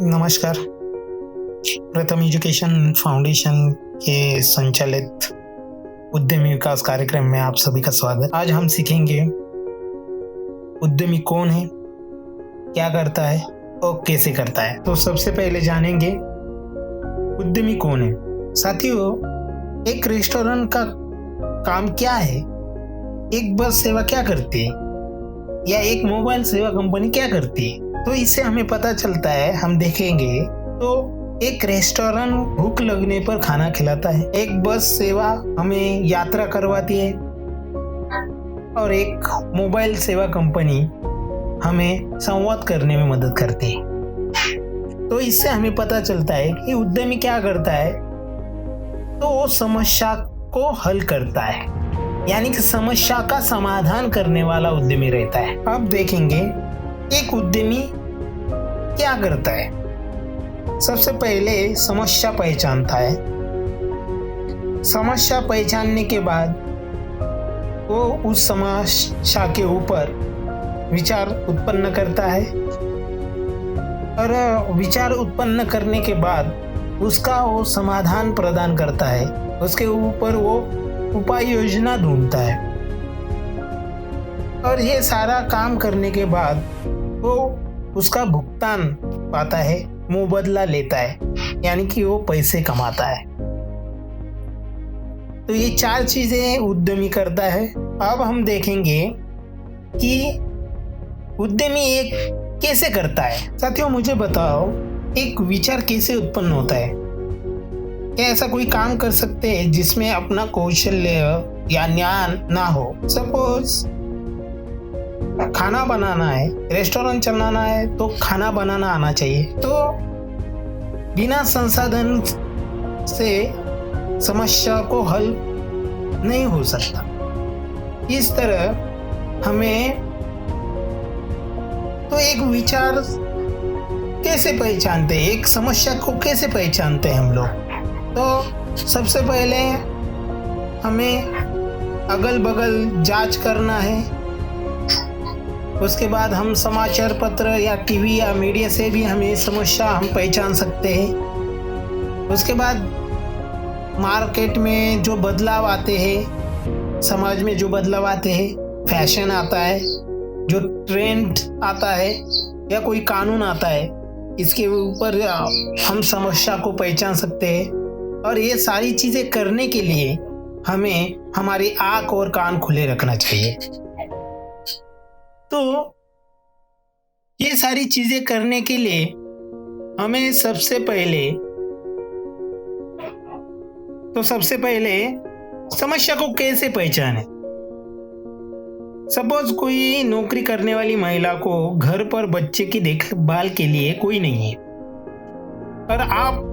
नमस्कार। प्रथम education foundation के संचालित उद्यमी विकास कार्यक्रम में आप सभी का स्वागत। आज हम सीखेंगे उद्यमी कौन है, क्या करता है और कैसे करता है। तो सबसे पहले जानेंगे उद्यमी कौन है। साथियों, एक रेस्टोरेंट का काम क्या है, एक बस सेवा क्या करती है या एक मोबाइल सेवा कंपनी क्या करती है, तो इससे हमें पता चलता है। हम देखेंगे तो एक रेस्टोरेंट भूख लगने पर खाना खिलाता है, एक बस सेवा हमें यात्रा करवाती है और एक मोबाइल सेवा कंपनी हमें संवाद करने में मदद करती है। तो इससे हमें पता चलता है कि उद्यमी क्या करता है, तो वो समस्या को हल करता है, यानी कि समस्या का समाधान करने वाला उद्यमी रहता है। अब देखेंगे एक उद्यमी क्या करता है। सबसे पहले समस्या पहचानता है। समस्या पहचानने के बाद वो उस समस्या के ऊपर विचार उत्पन्न करता है और विचार उत्पन्न करने के बाद उसका वो समाधान प्रदान करता है। उसके ऊपर वो उपाय योजना ढूंढता है और ये सारा काम करने के बाद वो उसका भुगतान पाता है, मुबदला लेता है, यानी कि वो पैसे कमाता है। तो ये 4 चीजें उद्यमी करता है। अब हम देखेंगे कि उद्यमी एक कैसे करता है। साथियों, मुझे बताओ, एक विचार कैसे उत्पन्न होता है? क्या ऐसा कोई काम कर सकते हैं जिसमें अपना कौशल्य या ज्ञान ना हो? सपोज खाना बनाना है, रेस्टोरेंट चलाना है, तो खाना बनाना आना चाहिए। तो बिना संसाधन से समस्या को हल नहीं हो सकता। इस तरह हमें तो एक विचार कैसे पहचानते हैं, एक समस्या को कैसे पहचानते हैं हम लोग? तो सबसे पहले हमें अगल बगल जांच करना है। उसके बाद हम समाचार पत्र या टीवी या मीडिया से भी हमें समस्या हम पहचान सकते हैं। उसके बाद मार्केट में जो बदलाव आते हैं, समाज में जो बदलाव आते हैं, फैशन आता है, जो ट्रेंड आता है या कोई कानून आता है, इसके ऊपर हम समस्या को पहचान सकते हैं। और ये सारी चीजें करने के लिए हमें हमारी आंख और कान खुले रखना चाहिए। तो ये सारी चीजें करने के लिए हमें सबसे पहले समस्या को कैसे पहचाने। सपोज कोई नौकरी करने वाली महिला को घर पर बच्चे की देखभाल के लिए कोई नहीं है और आप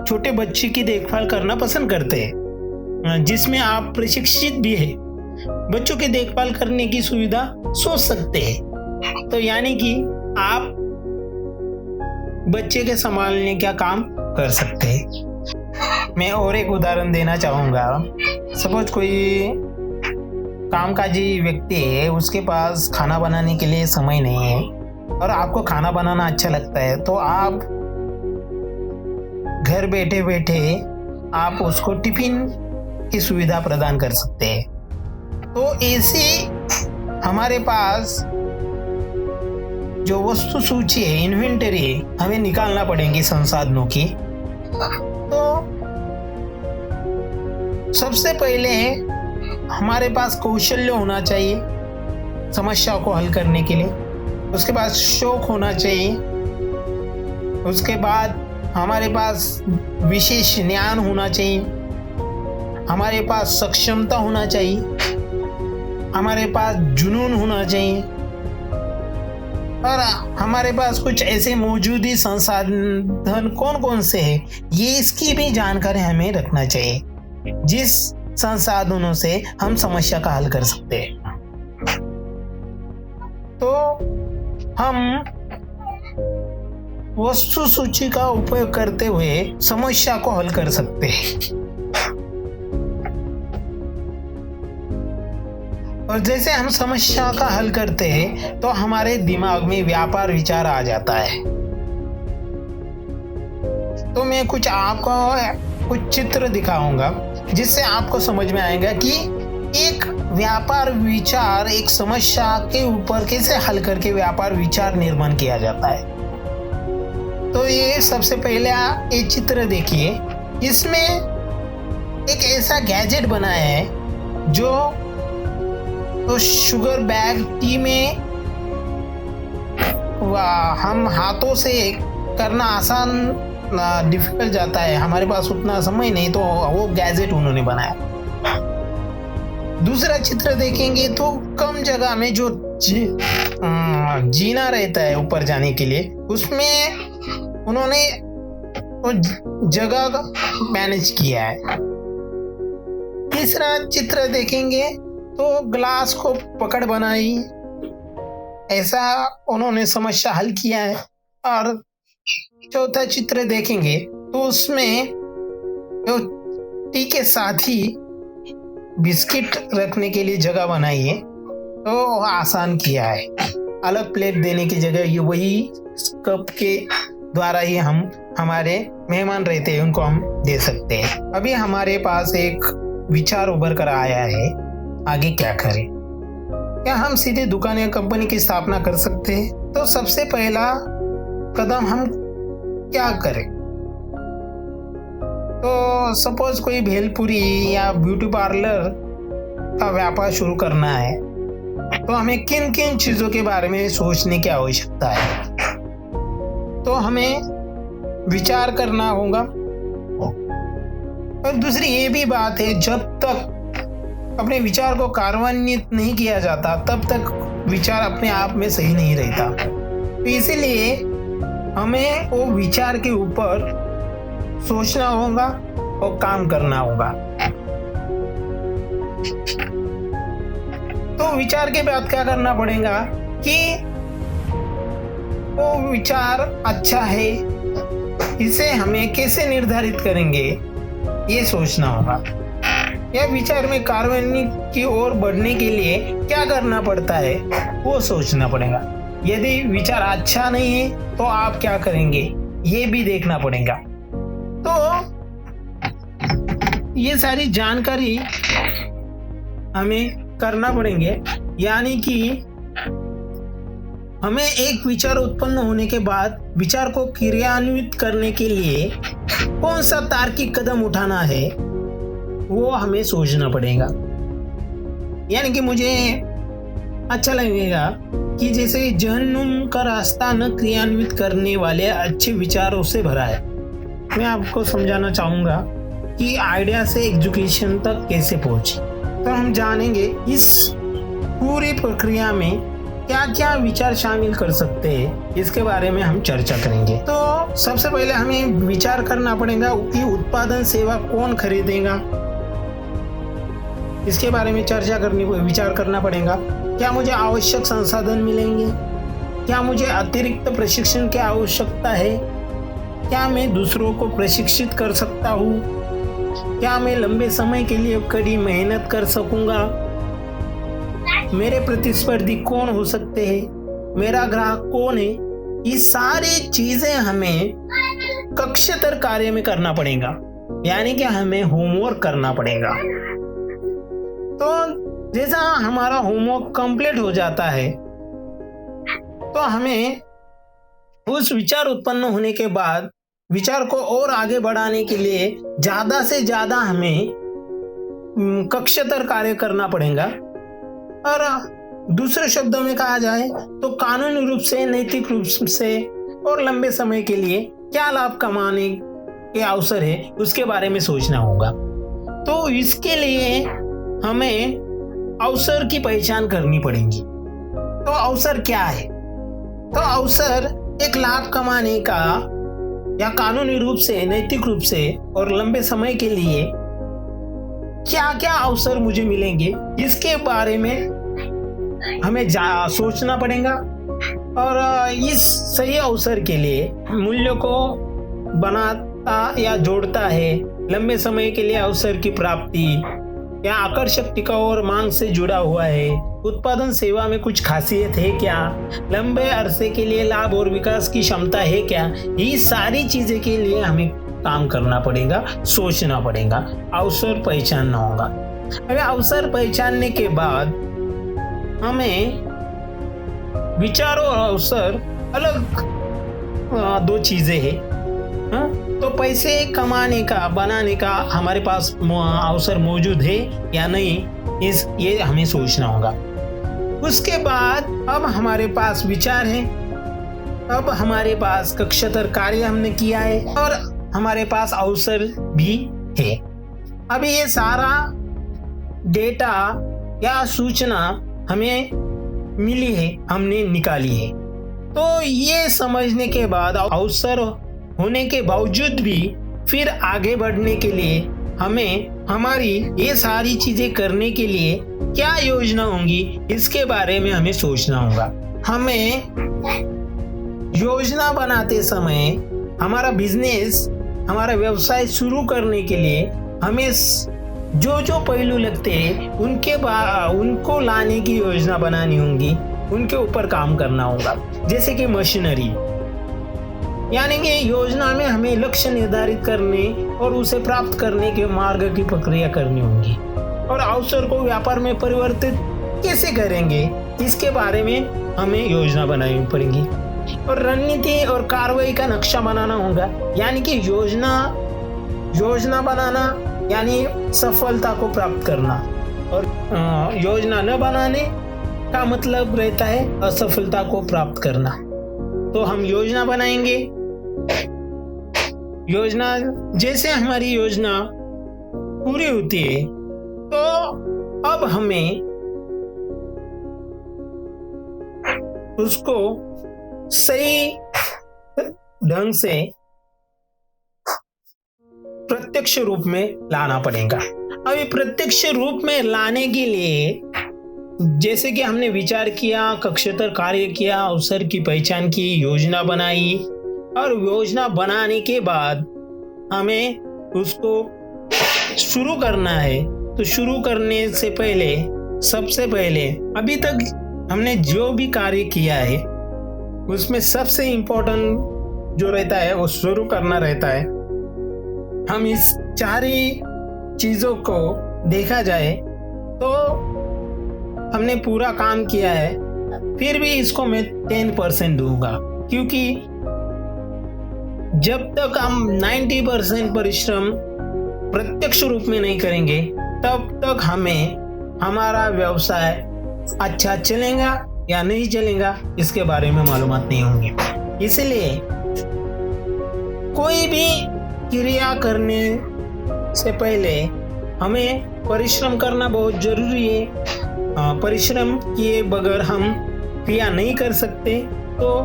छोटे बच्चे की देखभाल करना पसंद करते हैं, जिसमें आप प्रशिक्षित भी है, बच्चों की देखभाल करने की सुविधा सोच सकते हैं। तो यानी कि आप बच्चे के संभालने का काम कर सकते हैं। मैं और एक उदाहरण देना चाहूँगा। सपोज कोई कामकाजी व्यक्ति है, उसके पास खाना बनाने के लिए समय नहीं है और आपको खाना बनाना अच्छा लगता है, तो आप घर बैठे बैठे आप उसको टिफिन की सुविधा प्रदान कर सकते हैं। तो ऐसी हमारे पास जो वस्तु सूची है, इन्वेंटरी है, हमें निकालना पड़ेगी संसाधनों की। तो सबसे पहले हमारे पास कौशल्य होना चाहिए समस्या को हल करने के लिए। उसके बाद शौक होना चाहिए। उसके बाद हमारे पास विशेष ज्ञान होना चाहिए। हमारे पास सक्षमता होना चाहिए। हमारे पास जुनून होना चाहिए और हमारे पास कुछ ऐसे मौजूदा संसाधन कौन कौन से हैं, ये इसकी भी जानकारी हमें रखना चाहिए, जिस संसाधनों से हम समस्या का हल कर सकते हैं। तो हम वस्तु सूची का उपयोग करते हुए समस्या को हल कर सकते हैं। और जैसे हम समस्या का हल करते हैं तो हमारे दिमाग में व्यापार विचार आ जाता है। तो मैं कुछ चित्र दिखाऊंगा जिससे आपको समझ में आएगा कि एक व्यापार विचार एक समस्या के ऊपर कैसे हल करके व्यापार विचार निर्माण किया जाता है। तो ये सबसे पहले ये चित्र देखिए। इसमें एक ऐसा गैजेट बनाया है जो तो शुगर बैग टी में हम हाथों से करना आसान डिफिकल्ट जाता है, हमारे पास उतना समय नहीं, तो वो गैजेट उन्होंने बनाया। दूसरा चित्र देखेंगे तो कम जगह में जो जीना रहता है ऊपर जाने के लिए, उसमें उन्होंने वो जगह मैनेज किया है। तीसरा चित्र देखेंगे तो ग्लास को पकड़ बनाई, ऐसा उन्होंने समस्या हल किया है। और चौथा चित्र देखेंगे तो उसमें जो टी के साथ ही बिस्किट रखने के लिए जगह बनाई है, तो आसान किया है। अलग प्लेट देने की जगह ये वही कप के द्वारा ही हम हमारे मेहमान रहते हैं उनको हम दे सकते हैं। अभी हमारे पास एक विचार उभर कर आया है, आगे क्या करें? क्या हम सीधे दुकान या कंपनी की स्थापना कर सकते हैं? तो सबसे पहला कदम हम क्या करें? तो सपोज कोई भेलपुरी या ब्यूटी पार्लर का व्यापार शुरू करना है, तो हमें किन किन चीजों के बारे में सोचने की आवश्यकता है? तो हमें विचार करना होगा। और दूसरी ये भी बात है, जब तक अपने विचार को कार्यान्वित नहीं किया जाता तब तक विचार अपने आप में सही नहीं रहता। तो इसीलिए हमें वो विचार के ऊपर सोचना होगा और काम करना होगा। तो विचार के बाद क्या करना पड़ेगा कि वो विचार अच्छा है, इसे हमें कैसे निर्धारित करेंगे ये सोचना होगा। यह विचार में कार्यान्वयन की ओर बढ़ने के लिए क्या करना पड़ता है वो सोचना पड़ेगा। यदि विचार अच्छा नहीं है तो आप क्या करेंगे ये भी देखना पड़ेगा। तो ये सारी जानकारी हमें करना पड़ेंगे, यानी कि हमें एक विचार उत्पन्न होने के बाद विचार को क्रियान्वित करने के लिए कौन सा तार्किक कदम उठाना है वो हमें सोचना पड़ेगा। यानी कि मुझे अच्छा लगेगा कि जैसे जहन्नुम का रास्ता न क्रियान्वित करने वाले अच्छे विचारों से भरा है। मैं आपको समझाना चाहूँगा कि आइडिया से एजुकेशन तक कैसे पहुँचे। तो हम जानेंगे इस पूरी प्रक्रिया में क्या क्या विचार शामिल कर सकते हैं, इसके बारे में हम चर्चा करेंगे। तो सबसे पहले हमें विचार करना पड़ेगा कि उत्पादन सेवा कौन खरीदेगा, इसके बारे में विचार करना पड़ेगा। क्या मुझे आवश्यक संसाधन मिलेंगे? क्या मुझे अतिरिक्त प्रशिक्षण की आवश्यकता है? क्या मैं दूसरों को प्रशिक्षित कर सकता हूँ? क्या मैं लंबे समय के लिए कड़ी मेहनत कर सकूंगा? मेरे प्रतिस्पर्धी कौन हो सकते हैं? मेरा ग्राहक कौन है? ये सारी चीजें हमें कक्षेतर कार्य में करना पड़ेगा, यानी कि हमें होमवर्क करना पड़ेगा। तो जैसा हमारा होमवर्क कंप्लीट हो जाता है तो हमें उस विचार उत्पन्न होने के बाद विचार को और आगे बढ़ाने के लिए ज्यादा से ज्यादा हमें कक्षेतर कार्य करना पड़ेगा। और दूसरे शब्दों में कहा जाए तो कानूनी रूप से, नैतिक रूप से और लंबे समय के लिए क्या लाभ कमाने के अवसर है उसके बारे में सोचना होगा। तो इसके लिए हमें अवसर की पहचान करनी पड़ेगी। तो अवसर क्या है? तो अवसर एक लाभ कमाने का या कानूनी रूप से, नैतिक रूप से और लंबे समय के लिए क्या क्या अवसर मुझे मिलेंगे इसके बारे में हमें सोचना पड़ेगा। और इस सही अवसर के लिए मूल्यों को बनाता या जोड़ता है, लंबे समय के लिए अवसर की प्राप्ति या आकर्षक टिकाऊ और मांग से जुड़ा हुआ है? उत्पादन सेवा में कुछ खासियत है क्या? लंबे अरसे के लिए लाभ और विकास की क्षमता है क्या? ये सारी चीजें के लिए हमें काम करना पड़ेगा, सोचना पड़ेगा, अवसर पहचानना होगा। अगर अवसर पहचानने के बाद हमें विचार और अवसर अलग दो चीजें हैं। तो पैसे कमाने का, बनाने का हमारे पास अवसर मौजूद है या नहीं, ये हमें सोचना होगा। उसके बाद अब हमारे पास विचार है, अब हमारे पास कक्षातर कार्य हमने किया है और हमारे पास अवसर भी है। अभी ये सारा डेटा या सूचना हमें मिली है, हमने निकाली है। तो ये समझने के बाद अवसर होने के बावजूद भी फिर आगे बढ़ने के लिए हमें हमारी ये सारी चीजें करने के लिए क्या योजना होंगी, इसके बारे में हमें सोचना होगा। हमें योजना बनाते समय हमारा बिजनेस, हमारा व्यवसाय शुरू करने के लिए हमें जो जो पहलू लगते हैं उनको लाने की योजना बनानी होगी, उनके ऊपर काम करना होगा। जैसे कि मशीनरी, यानी कि योजना में हमें लक्ष्य निर्धारित करने और उसे प्राप्त करने के मार्ग की प्रक्रिया करनी होगी। और अवसर को व्यापार में परिवर्तित कैसे करेंगे, इसके बारे में हमें योजना बनानी पड़ेगी। और रणनीति और कार्रवाई का नक्शा बनाना होगा, यानी कि योजना बनाना यानी सफलता को प्राप्त करना, और योजना न बनाने का मतलब रहता है असफलता को प्राप्त करना। तो हम योजना बनाएंगे। योजना, जैसे हमारी योजना पूरी होती है तो अब हमें उसको सही ढंग से प्रत्यक्ष रूप में लाना पड़ेगा। अभी प्रत्यक्ष रूप में लाने के लिए जैसे कि हमने विचार किया, कक्षातर कार्य किया, अवसर की पहचान की, योजना बनाई, और योजना बनाने के बाद हमें उसको शुरू करना है। तो शुरू करने से पहले सबसे पहले अभी तक हमने जो भी कार्य किया है उसमें सबसे इम्पोर्टेंट जो रहता है वो शुरू करना रहता है। हम इस चार चीजों को देखा जाए तो हमने पूरा काम किया है, फिर भी इसको मैं 10% दूंगा, क्योंकि जब तक हम 90% परिश्रम प्रत्यक्ष रूप में नहीं करेंगे तब तक हमें हमारा व्यवसाय अच्छा चलेगा या नहीं चलेगा इसके बारे में मालूमात नहीं होंगी। इसलिए कोई भी क्रिया करने से पहले हमें परिश्रम करना बहुत जरूरी है। परिश्रम किए बगैर हम क्रिया नहीं कर सकते। तो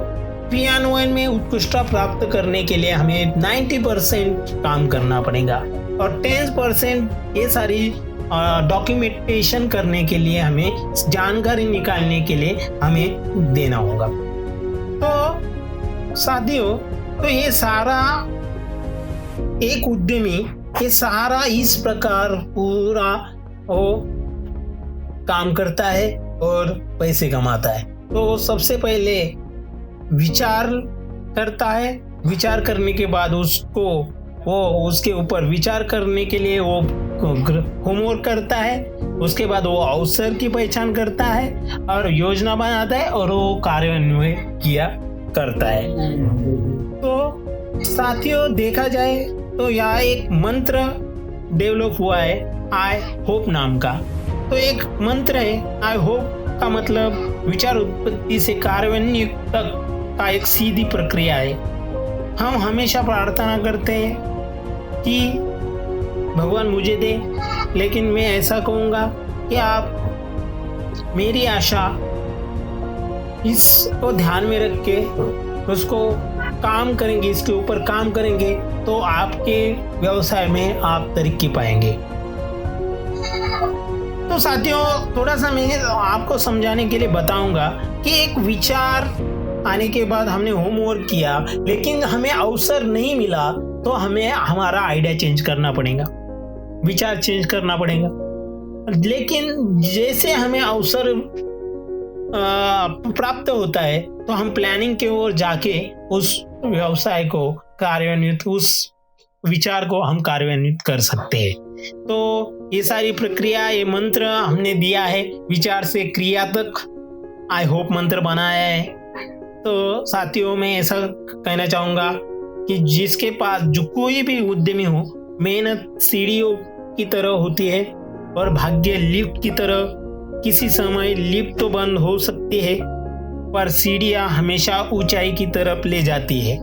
क्रियान्वयन में उत्कृष्टता प्राप्त करने के लिए हमें 90% काम करना पड़ेगा और 10% ये सारी डॉक्यूमेंटेशन करने के लिए, हमें जानकारी निकालने के लिए हमें देना होगा। तो साथियों, तो ये सारा एक उद्यमी ये सारा इस प्रकार पूरा वो काम करता है और पैसे कमाता है। तो सबसे पहले विचार करता है, विचार करने के बाद उसके ऊपर विचार करने के लिए वो होमवर्क करता है, उसके बाद वो अवसर की पहचान करता है और योजना बनाता है और वो कार्यान्वयन किया करता है। तो साथियों, देखा जाए तो यहाँ एक मंत्र डेवलप हुआ है आई होप नाम का। तो एक मंत्र है आई होप का मतलब विचार उत्पत्ति से कार्यान्वयन तक का एक सीधी प्रक्रिया है। हम हमेशा प्रार्थना करते हैं कि भगवान मुझे दे, लेकिन मैं ऐसा कहूँगा कि आप मेरी आशा इसको ध्यान में रख के उसको काम करेंगे, इसके ऊपर काम करेंगे तो आपके व्यवसाय में आप तरक्की पाएंगे। तो साथियों, थोड़ा सा मैं आपको समझाने के लिए बताऊंगा कि एक विचार आने के बाद हमने होमवर्क किया लेकिन हमें अवसर नहीं मिला तो हमें हमारा आइडिया चेंज करना पड़ेगा, विचार चेंज करना पड़ेगा। लेकिन जैसे हमें अवसर प्राप्त होता है तो हम प्लानिंग की ओर जाके उस व्यवसाय को कार्यान्वित, उस विचार को हम कार्यान्वित कर सकते हैं। तो ये सारी प्रक्रिया, ये मंत्र हमने दिया है, विचार से क्रिया तक आई होप मंत्र बनाया है। तो साथियों, मैं ऐसा कहना चाहूँगा कि जिसके पास, जो कोई भी उद्यमी हो, मेहनत सीढ़ियों की तरह होती है और भाग्य लिफ्ट की तरह। किसी समय लिफ्ट तो बंद हो सकती है पर सीढ़ियाँ हमेशा ऊंचाई की तरफ ले जाती है।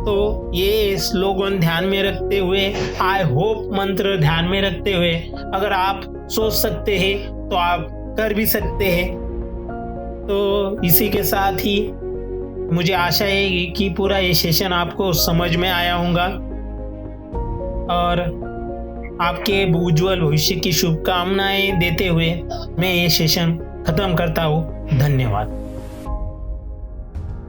तो ये स्लोगन ध्यान में रखते हुए, आई होप मंत्र ध्यान में रखते हुए, अगर आप सोच सकते हैं तो आप कर भी सकते हैं। तो इसी के साथ ही मुझे आशा है कि पूरा ये सेशन आपको समझ में आया होगा और आपके उज्जवल भविष्य की शुभकामनाएं देते हुए मैं ये सेशन खत्म करता हूँ। धन्यवाद।